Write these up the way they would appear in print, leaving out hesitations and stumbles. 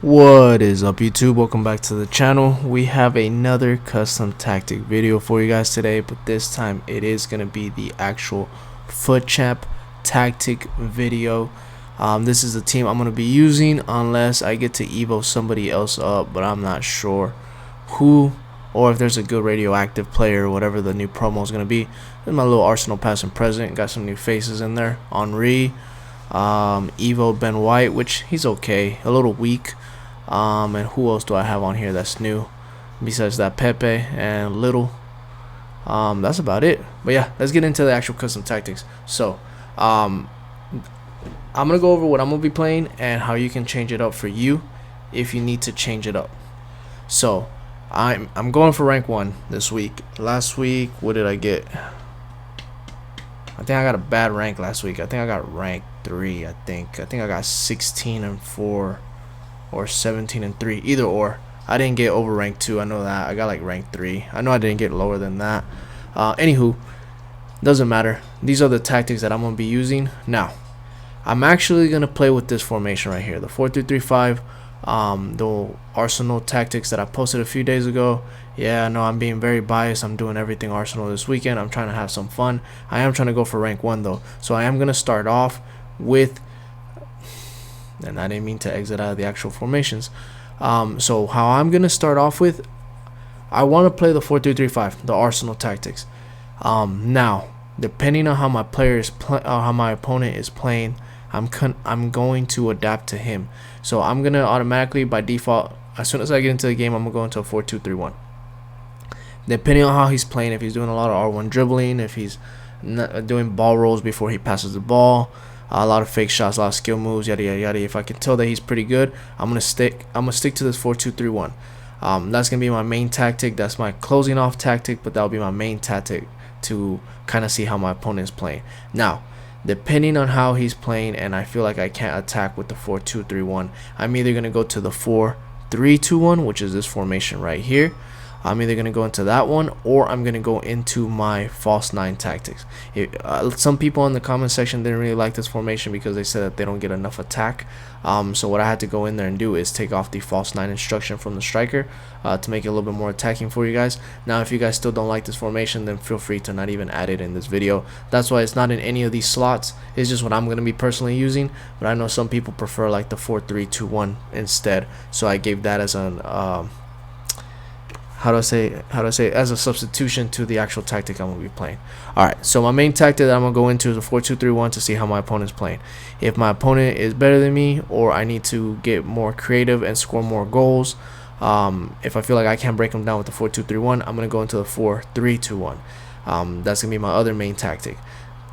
What is up, YouTube? Welcome back to the channel. We have another custom tactic video for you guys today, but this time it is going to be the actual FUT Champ tactic video. This is the team I'm going to be using unless I get to evo somebody else up, but I'm not sure who or if there's a good radioactive player or whatever the new promo is going to be. There's my little Arsenal past and present. Got some new faces in there. Henry, Evo Ben White, which he's okay, a little weak. And who else do I have on here that's new besides that? Pepe and Little. That's about it. But yeah, let's get into the actual custom tactics. So I'm gonna go over what I'm gonna be playing and how you can change it up for you if you need to change it up. So I'm going for rank 1 this week. Last week, what did I get? I think I got a bad rank last week. I think I got rank 3. I think I got 16 and 4 or 17 and 3, either or. I didn't get over rank 2. I know that. I got like rank 3. I know I didn't get lower than that. Anywho, doesn't matter. These are the tactics that I'm gonna be using. Now, I'm actually gonna play with this formation right here, the 4-2-3-5. The Arsenal tactics that I posted a few days ago. Yeah, I know I'm being very biased. I'm doing everything Arsenal this weekend. I'm trying to have some fun. I am trying to go for rank 1 though, so I am gonna start off with, and I didn't mean to exit out of the actual formations. So how I'm gonna start off with, I want to play the 4-2-3-5, the Arsenal tactics. Now, depending on how my player is how my opponent is playing, I'm going to adapt to him. So I'm gonna automatically, by default, as soon as I get into the game, I'm gonna go into a 4-2-3-1. Depending on how he's playing, if he's doing a lot of R1 dribbling, if he's not doing ball rolls before he passes the ball, a lot of fake shots, a lot of skill moves, yada yada yada. If I can tell that he's pretty good, I'm gonna stick to this 4-2-3-1. That's gonna be my main tactic. That's my closing off tactic, but that'll be my main tactic to kind of see how my opponent is playing. Now, depending on how he's playing, and I feel like I can't attack with the 4-2-3-1, I'm either gonna go to the 4-3-2-1, which is this formation right here. I'm either going to go into that one, or I'm going to go into my false 9 tactics. Some people in the comment section didn't really like this formation because they said that they don't get enough attack. So what I had to go in there and do is take off the false 9 instruction from the striker to make it a little bit more attacking for you guys. Now, if you guys still don't like this formation, then feel free to not even add it in this video. That's why it's not in any of these slots. It's just what I'm going to be personally using. But I know some people prefer like the 4-3-2-1 instead. So I gave that as an how do I say it, as a substitution to the actual tactic I'm gonna be playing. Alright, so my main tactic that I'm gonna go into is a 4-2-3-1 to see how my opponent's playing. If my opponent is better than me, or I need to get more creative and score more goals, if I feel like I can't break them down with the 4-2-3-1, I'm gonna go into the 4-3-2-1. That's gonna be my other main tactic.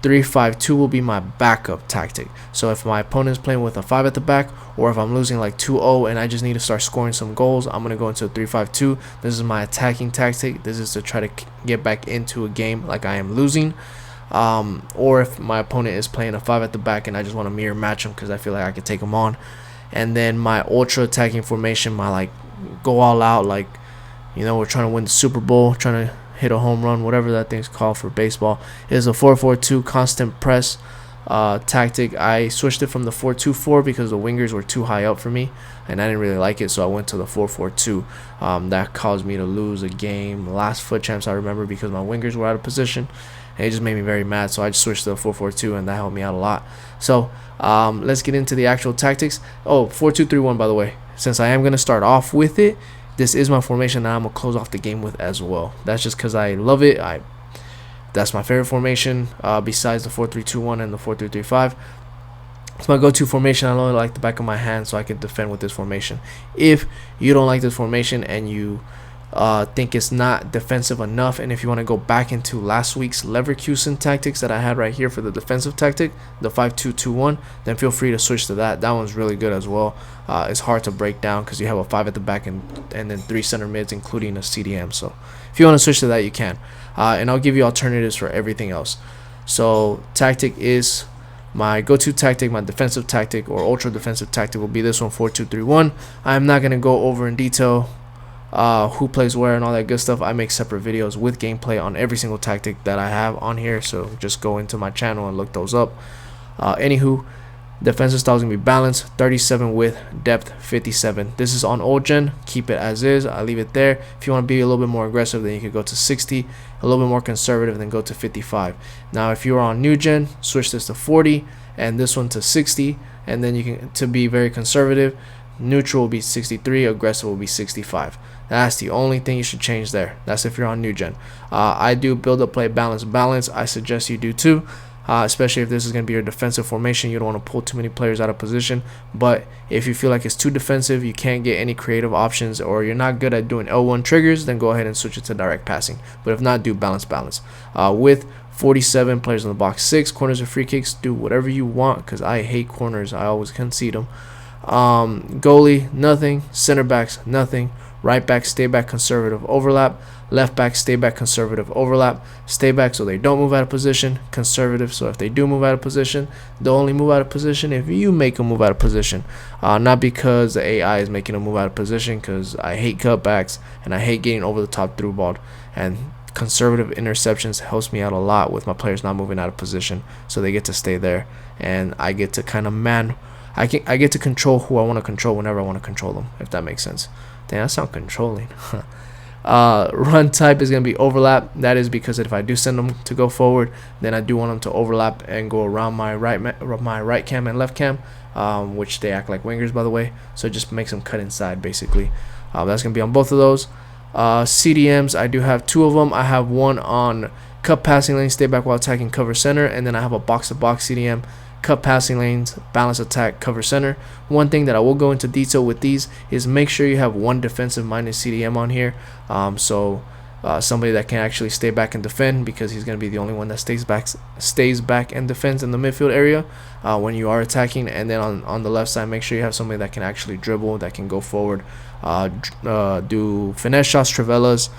3-5-2 will be my backup tactic. So if my opponent is playing with a 5 at the back, or if I'm losing like 2-0 and I just need to start scoring some goals, I'm going to go into a 3-5-2. This is my attacking tactic. This is to try to get back into a game like I am losing. Or if my opponent is playing a 5 at the back and I just want to mirror match them because I feel like I can take them on. And then my ultra attacking formation, my like go all out, like, you know, we're trying to win the Super Bowl, trying to hit a home run, whatever that thing's called for baseball, is a 4-4-2 constant press tactic. I switched it from the 4-2-4 because the wingers were too high up for me and I didn't really like it, so I went to the 4-4-2. That caused me to lose a game last FUT Champs, I remember, because my wingers were out of position and it just made me very mad, so I just switched to the 4-4-2 and that helped me out a lot. So let's get into the actual tactics. 4-2-3-1, by the way, since I am going to start off with it, this is my formation that I'm going to close off the game with as well. That's just because I love it. That's my favorite formation besides the 4-3-2-1 and the 4-3-3-5. It's my go-to formation. I only like the back of my hand, so I can defend with this formation. If you don't like this formation and you think it's not defensive enough, and if you want to go back into last week's Leverkusen tactics that I had right here for the defensive tactic, the 5-2-2-1, then feel free to switch to that. That one's really good as well. It's hard to break down because you have a 5 at the back and then 3 center mids, including a CDM. So if you want to switch to that, you can. And I'll give you alternatives for everything else. So tactic is my go-to tactic. My defensive tactic or ultra defensive tactic will be this one, 4-2-3-1. I'm not going to go over in detail who plays where and all that good stuff. I make separate videos with gameplay on every single tactic that I have on here, so just go into my channel and look those up. Anywho, Defensive style is going to be balance, 37 width, depth 57. This is on old gen. Keep it as is. I leave it there. If you want to be a little bit more aggressive, then you could go to 60. A little bit more conservative, then go to 55. Now, if you're on new gen, switch this to 40 and this one to 60. And then you can, to be very conservative, neutral will be 63, aggressive will be 65. That's the only thing you should change there. That's if you're on new gen. I do build up, play, balance. I suggest you do too. Especially if this is going to be your defensive formation. You don't want to pull too many players out of position. But if you feel like it's too defensive, you can't get any creative options, or you're not good at doing L1 triggers, then go ahead and switch it to direct passing. But if not, do balance. With 47 players in the box, 6 corners and free kicks, do whatever you want, because I hate corners. I always concede them. Goalie, nothing. Center backs, nothing. Right back, stay back, conservative, overlap. Left back, stay back, conservative, overlap. Stay back so they don't move out of position, conservative. So if they do move out of position, they'll only move out of position if you make them move out of position. Not because the AI is making them move out of position, because I hate cutbacks and I hate getting over the top through ball. And conservative interceptions helps me out a lot with my players not moving out of position, so they get to stay there, and I get to kind of I get to control who I want to control whenever I want to control them, if that makes sense. Damn, that sounds controlling. Run type is going to be overlap. That is because if I do send them to go forward, then I do want them to overlap and go around my right cam and left cam, which they act like wingers, by the way. So it just makes them cut inside, basically. That's going to be on both of those. CDMs, I do have 2 of them. I have one on cut passing lane, stay back while attacking, cover center, and then I have a box-to-box CDM, cut passing lanes, balance attack, cover center. One thing that I will go into detail with these is make sure you have one defensive minded CDM on here. Somebody that can actually stay back and defend, because he's going to be the only one that stays back and defends in the midfield area when you are attacking. And then on the left side, make sure you have somebody that can actually dribble, that can go forward, do finesse shots, travellas,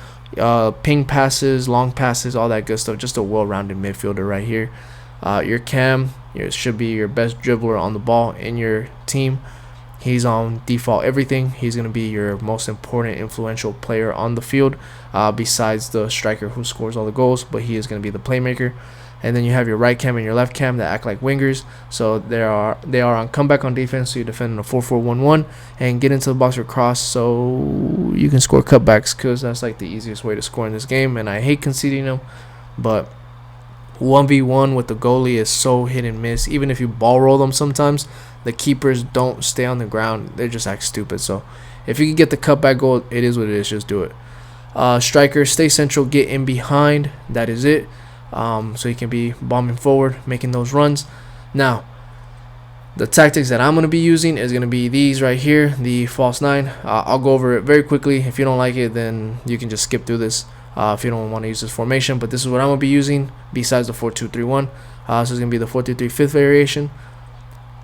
ping passes, long passes, all that good stuff. Just a well-rounded midfielder right here. Your cam should be your best dribbler on the ball in your team. He's on default everything. He's going to be your most important, influential player on the field, besides the striker who scores all the goals, but he is going to be the playmaker. And then you have your right cam and your left cam that act like wingers. So they are on comeback on defense, so you defend in a 4-4-1-1 and get into the box or cross so you can score cutbacks, because that's like the easiest way to score in this game, and I hate conceding them. But 1v1 with the goalie is so hit and miss. Even if you ball roll them, sometimes the keepers don't stay on the ground. They just act stupid. So if you can get the cutback goal, it is what it is. Just do it. Striker, stay central, get in behind. That is it. So you can be bombing forward, making those runs. Now, the tactics that I'm going to be using is going to be these right here, the false 9. I'll go over it very quickly. If you don't like it, then you can just skip through this. If you don't want to use this formation, but this is what I'm going to be using besides the 4-2-3-1. So it's going to be the 4-3-3 fifth variation.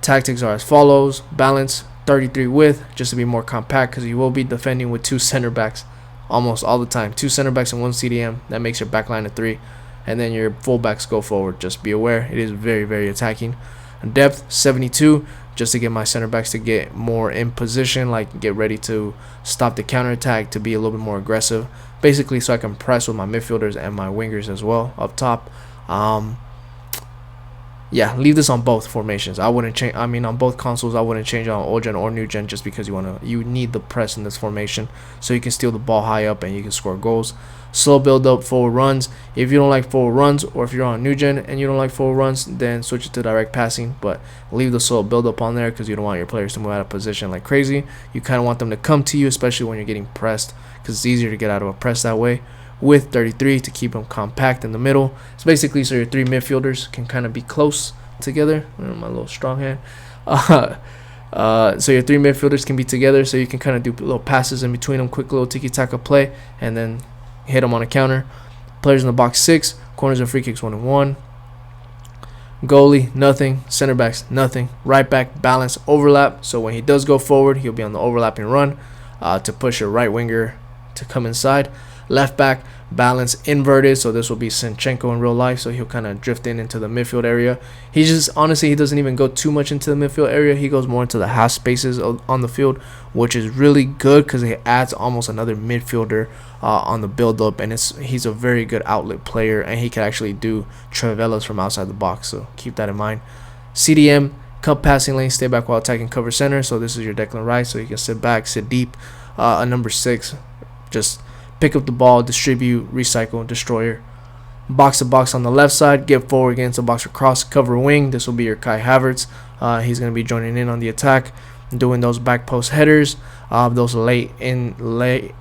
Tactics are as follows: balance, 33 width, just to be more compact, because you will be defending with 2 center backs almost all the time. 2 center backs and 1 CDM. That makes your back line a 3, and then your fullbacks go forward. Just be aware, it is very, very attacking. Depth, 72, just to get my center backs to get more in position, like get ready to stop the counterattack, to be a little bit more aggressive, basically, so I can press with my midfielders and my wingers as well up top. Yeah, leave this on both formations. I wouldn't change. I mean, on both consoles, I wouldn't change on old gen or new gen, just because you need the press in this formation so you can steal the ball high up and you can score goals. Slow build up, forward runs. If you don't like forward runs, or if you're on new gen and you don't like forward runs, then switch it to direct passing. But leave the slow build up on there, because you don't want your players to move out of position like crazy. You kind of want them to come to you, especially when you're getting pressed, because it's easier to get out of a press that way. With 33 to keep them compact in the middle. It's basically so your 3 midfielders can kind of be close together. My little strong hand. So your 3 midfielders can be together, so you can kind of do little passes in between them, quick little tiki-taka play, and then hit them on a counter. Players in the box, 6. Corners and free kicks, 1 and 1. Goalie, nothing. Center backs, nothing. Right back, balance, overlap. So when he does go forward, he'll be on the overlapping run to push your right winger to come inside. Left back, balance, inverted, so this will be Sinchenko in real life, so he'll kind of drift into the midfield area. He just, honestly, he doesn't even go too much into the midfield area. He goes more into the half spaces on the field, which is really good, because it adds almost another midfielder on the build-up, and he's a very good outlet player, and he can actually do travellas from outside the box, so keep that in mind. CDM Cut passing lane, stay back while attacking, cover center. So this is your Declan Rice, so you can sit back, sit deep. A number 6, just pick up the ball, distribute, recycle, destroyer. Box to box on the left side, get forward against the box across, cover wing. This will be your Kai Havertz. He's going to be joining in on the attack, doing those back post headers, those late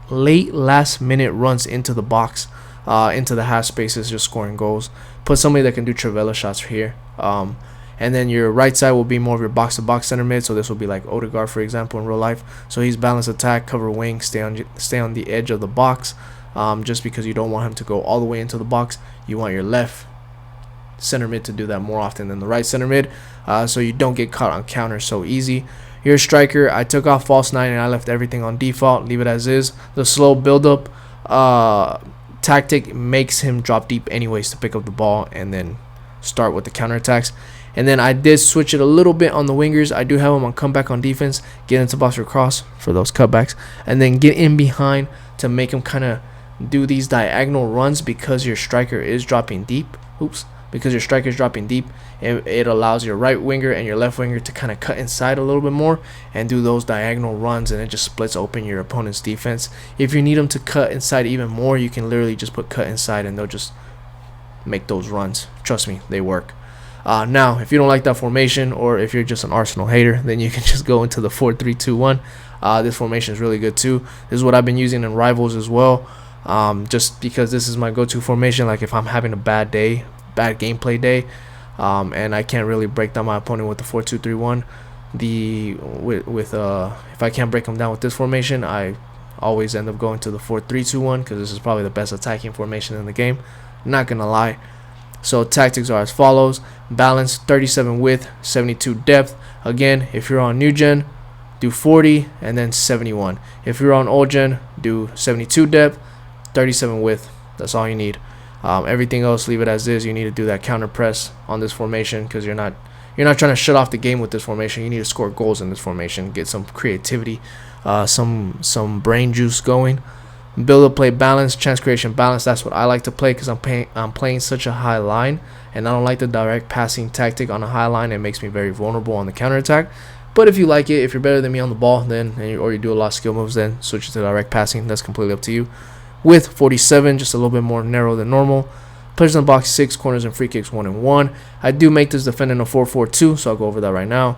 last minute runs into the box, into the half spaces, just scoring goals. Put somebody that can do Trivela shots here. And then your right side will be more of your box to box center mid. So this will be like Odegaard, for example, in real life. So he's balanced attack, cover wing, stay on the edge of the box. Just because you don't want him to go all the way into the box, you want your left center mid to do that more often than the right center mid, so you don't get caught on counters so easy. Your striker, I took off false 9 and I left everything on default, leave it as is. The slow build up tactic makes him drop deep anyways to pick up the ball and then start with the counterattacks. And then I did switch it a little bit on the wingers. I do have them on comeback on defense, get into box or cross for those cutbacks, and then get in behind to make him kind of do these diagonal runs because your striker is dropping deep. Because your striker is dropping deep, it allows your right winger and your left winger to kind of cut inside a little bit more and do those diagonal runs, and it just splits open your opponent's defense. If you need them to cut inside even more, you can literally just put cut inside and they'll just make those runs. Trust me, they work. Now, if you don't like that formation, or if you're just an Arsenal hater, then you can just go into the 4-3-2-1. This formation is really good too. This is what I've been using in Rivals as well. Just because this is my go-to formation. Like if I'm having a bad gameplay day, and I can't really break down my opponent with the 4-2-3-1, if I can't break them down with this formation, I always end up going to the 4-3-2-1 because this is probably the best attacking formation in the game. Not gonna lie. So tactics are as follows: balance, 37 width, 72 depth. Again, if you're on new gen, do 40 and then 71. If you're on old gen, do 72 depth, 37 width. That's all you need. Everything else, leave it as is. You need to do that counter press on this formation because you're not trying to shut off the game with this formation. You need to score goals in this formation, get some creativity, some brain juice going. Build up play balance, chance creation balance. That's what I like to play because I'm playing such a high line, and I don't like the direct passing tactic on a high line. It makes me very vulnerable on the counter attack. But if you like it, if you're better than me on the ball, then or you do a lot of skill moves, then switch it to direct passing. That's completely up to you. Width 47, just a little bit more narrow than normal. Players in the box 6, corners and free kicks 1 and 1. I do make this defending a 4-4-2, so I'll go over that right now.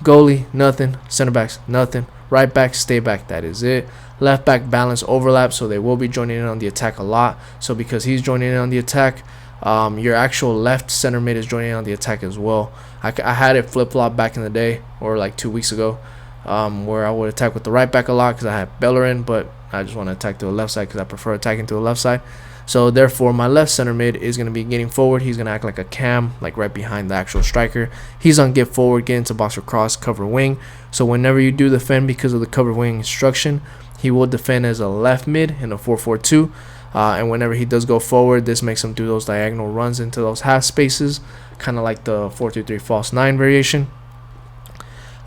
Goalie, nothing. Center backs, nothing. Right back, stay back, that is it. Left back, balance, overlap, so they will be joining in on the attack a lot. So because he's joining in on the attack, your actual left center mid is joining in on the attack as well. I had it flip-flop back in the day, or like 2 weeks ago, where I would attack with the right back a lot because I had Bellerin, but I just want to attack to the left side because I prefer attacking to the left side. So therefore, my left center mid is going to be getting forward. He's going to act like a cam, like right behind the actual striker. He's on get forward, get into box or cross, cover wing. So whenever you do defend because of the cover wing instruction, he will defend as a left mid in a 4-4-2. And whenever he does go forward, this makes him do those diagonal runs into those half spaces, kind of like the 4-2-3 false 9 variation.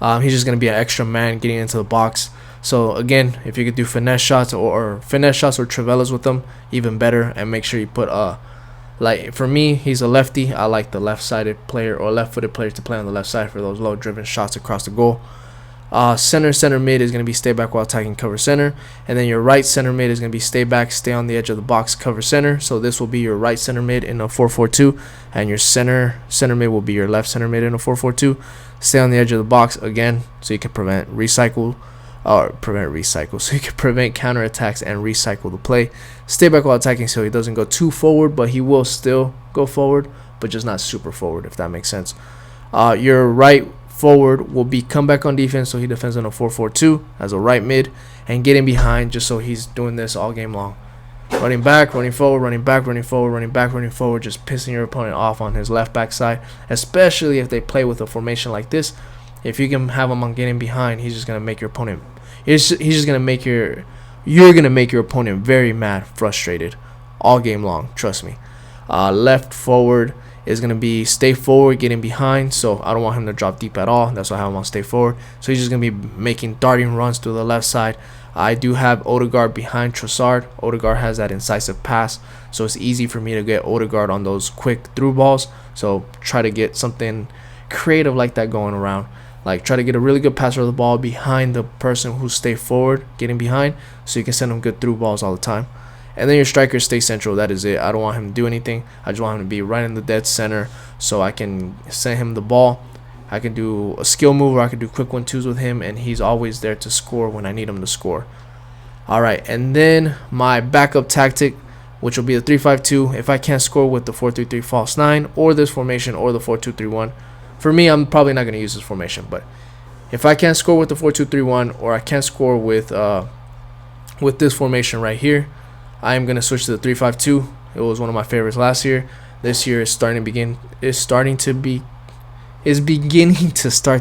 He's just going to be an extra man getting into the box. So again, if you could do finesse shots or Trivelas with them, even better. And make sure you put like for me, he's a lefty. I like the left-sided player or left-footed player to play on the left side for those low-driven shots across the goal. Center mid is going to be stay back while attacking, cover center. And then your right center mid is going to be stay back, stay on the edge of the box, cover center. So this will be your right center mid in a 4-4-2, and your center mid will be your left center mid in a 4-4-2. Stay on the edge of the box again, so you can prevent so you can prevent counterattacks and recycle the play. Stay back while attacking so he doesn't go too forward, but he will still go forward, but just not super forward, if that makes sense. Your right forward will be come back on defense, so he defends on a 4-4-2 as a right mid, and getting behind just so he's doing this all game long. Running back, running forward, running back, running forward, running back, running forward, just pissing your opponent off on his left back side, especially if they play with a formation like this. If you can have him on getting behind, he's just going to make your opponent he's just going to make you're going to make your opponent very mad, frustrated all game long, trust me. Left forward is going to be stay forward, getting behind, so I don't want him to drop deep at all. That's why I have him on stay forward. So he's just going to be making darting runs to the left side. I do have Odegaard behind Trossard. Odegaard has that incisive pass, so it's easy for me to get Odegaard on those quick through balls. So try to get something creative like that going around. Like, try to get a really good passer of the ball behind the person who stay forward, getting behind, so you can send them good through balls all the time. And then your striker stay central. That is it. I don't want him to do anything. I just want him to be right in the dead center so I can send him the ball. I can do a skill move, or I can do quick 1-2s with him, and he's always there to score when I need him to score. Alright, and then my backup tactic, which will be the 3-5-2. If I can't score with the 4-3-3 false 9 or this formation or the 4-2-3-1, for me, I'm probably not going to use this formation. But if I can't score with the 4-2-3-1, or I can't score with this formation right here, I am going to switch to the 3-5-2. It was one of my favorites last year. This year is beginning to start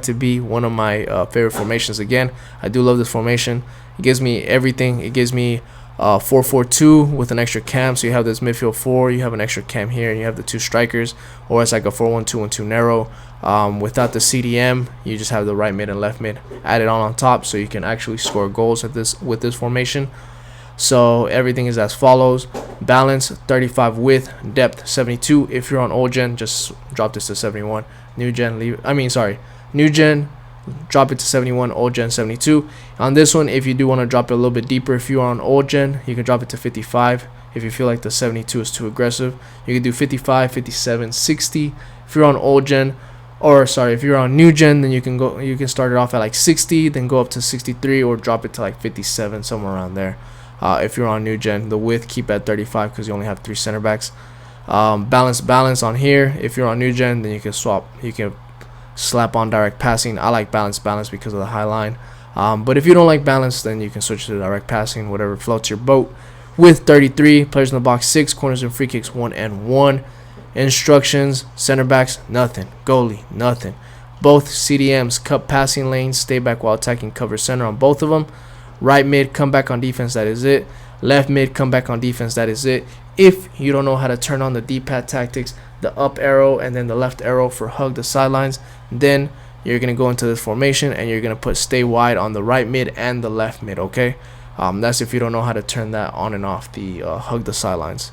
to be one of my favorite formations again. I do love this formation. It gives me everything. It gives me 4-4-2 with an extra cam. So you have this midfield 4, you have an extra cam here, and you have the 2 strikers. Or it's like a 4-1-2-1-2 narrow. Without the CDM, you just have the right mid and left mid added on top, so you can actually score goals with this formation. So everything is as follows: balance 35 width, depth 72. If you're on old gen, just drop this to 71. New gen, new gen, drop it to 71. Old gen 72. On this one, if you do want to drop it a little bit deeper, if you are on old gen, you can drop it to 55. If you feel like the 72 is too aggressive, you can do 55, 57, 60. If you're on old gen, if you're on new gen, then you can start it off at like 60, then go up to 63, or drop it to like 57, somewhere around there. If you're on new gen, the width keep at 35 because you only have 3 center backs. Balance on here. If you're on new gen, then you can slap on direct passing. I like balance because of the high line. But if you don't like balance, then you can switch to direct passing, whatever floats your boat. With 33 players in the box, 6 corners and free kicks, 1 and 1. Instructions: center backs, nothing. Goalie, nothing. Both CDMs, cut passing lanes, stay back while attacking, cover center on both of them. Right mid, come back on defense, that is it. Left mid, come back on defense, that is it. If you don't know how to turn on the D-pad tactics, the up arrow and then the left arrow for hug the sidelines, then you're going to go into this formation and you're going to put stay wide on the right mid and the left mid, okay? That's if you don't know how to turn that on and off, the hug the sidelines.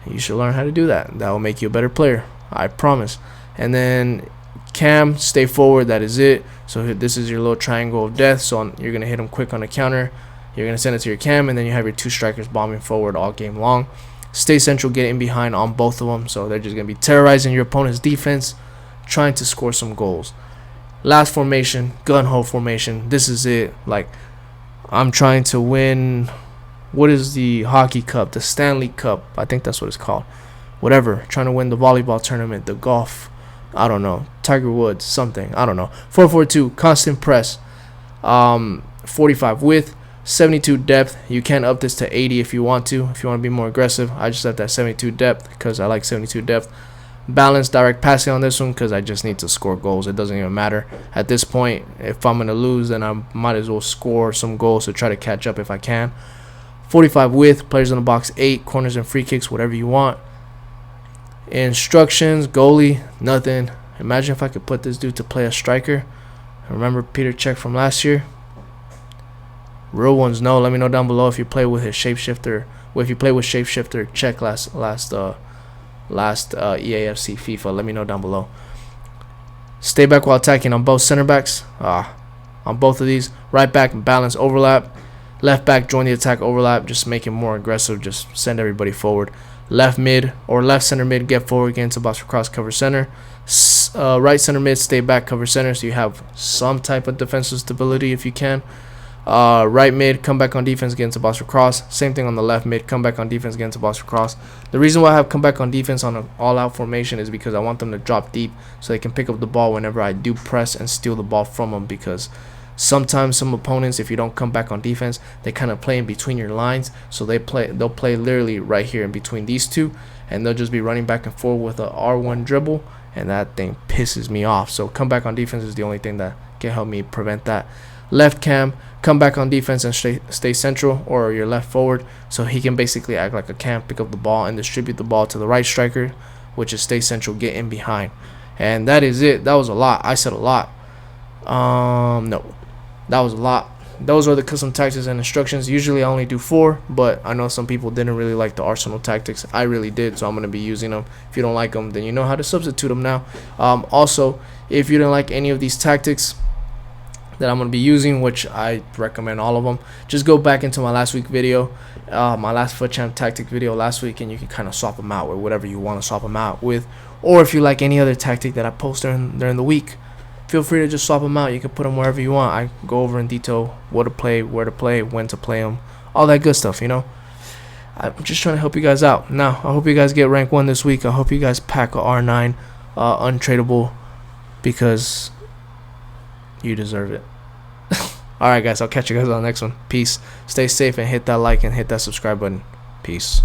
You should learn how to do that. That will make you a better player, I promise. And then cam, stay forward, that is it. So this is your little triangle of death. So you're going to hit them quick on the counter. You're going to send it to your cam, and then you have your 2 strikers bombing forward all game long. Stay central, get in behind on both of them. So they're just going to be terrorizing your opponent's defense, trying to score some goals. Last formation, gun hole formation. This is it. Like, I'm trying to win, what is the hockey cup? The Stanley Cup. I think that's what it's called. Whatever. Trying to win the volleyball tournament, the golf. I don't know. Tiger Woods, something. I don't know. 4-4-2, constant press. 45 width, 72 depth. You can up this to 80 if you want to. If you want to be more aggressive, I just left that 72 depth because I like 72 depth. Balance direct passing on this one because I just need to score goals. It doesn't even matter at this point. If I'm gonna lose, then I might as well score some goals to try to catch up if I can. 45 width, players in the box 8, corners and free kicks, whatever you want. Instructions: goalie, nothing. Imagine if I could put this dude to play a striker. Remember Peter Cech from last year? Real ones know. Let me know down below if you play with his shapeshifter. If you play with shapeshifter Cech last EAFC FIFA, let me know down below. Stay back while attacking on both center backs. On both of these, right back balance overlap, left back join the attack overlap, just make it more aggressive, just send everybody forward. Left mid or left center mid, get forward, get into box for cross, cover center. Right center mid, stay back, cover center, so you have some type of defensive stability if you can. Right mid, come back on defense, get into box for cross. Same thing on the left mid, come back on defense, get into box for cross. The reason why I have come back on defense on an all-out formation is because I want them to drop deep so they can pick up the ball whenever I do press and steal the ball from them, because sometimes some opponents, if you don't come back on defense, they kind of play in between your lines, so they'll play literally right here in between these two, and they'll just be running back and forth with a R1 dribble, and that thing pisses me off. So come back on defense is the only thing that can help me prevent that. Left cam, come back on defense and stay central, or your left forward, so he can basically act like a cam, pick up the ball and distribute the ball to the right striker, which is stay central, get in behind. And that is it. That was a lot. I said a lot. No, that was a lot. those are the custom tactics and instructions. Usually I only do 4, but I know some people didn't really like the Arsenal tactics. I really did, so I'm going to be using them. If you don't like them, then you know how to substitute them now. Also, if you didn't like any of these tactics that I'm going to be using, which I recommend all of them, just go back into my last week video, my last FUT Champ tactic video last week, and you can kind of swap them out with whatever you want to swap them out with. Or if you like any other tactic that I post during the week, feel free to just swap them out. You can put them wherever you want. I go over in detail what to play, where to play, when to play them, all that good stuff, you know. I'm just trying to help you guys out. Now, I hope you guys get rank 1 this week. I hope you guys pack a R9 untradeable, because you deserve it. Alright guys, I'll catch you guys on the next one. Peace. Stay safe and hit that like and hit that subscribe button. Peace.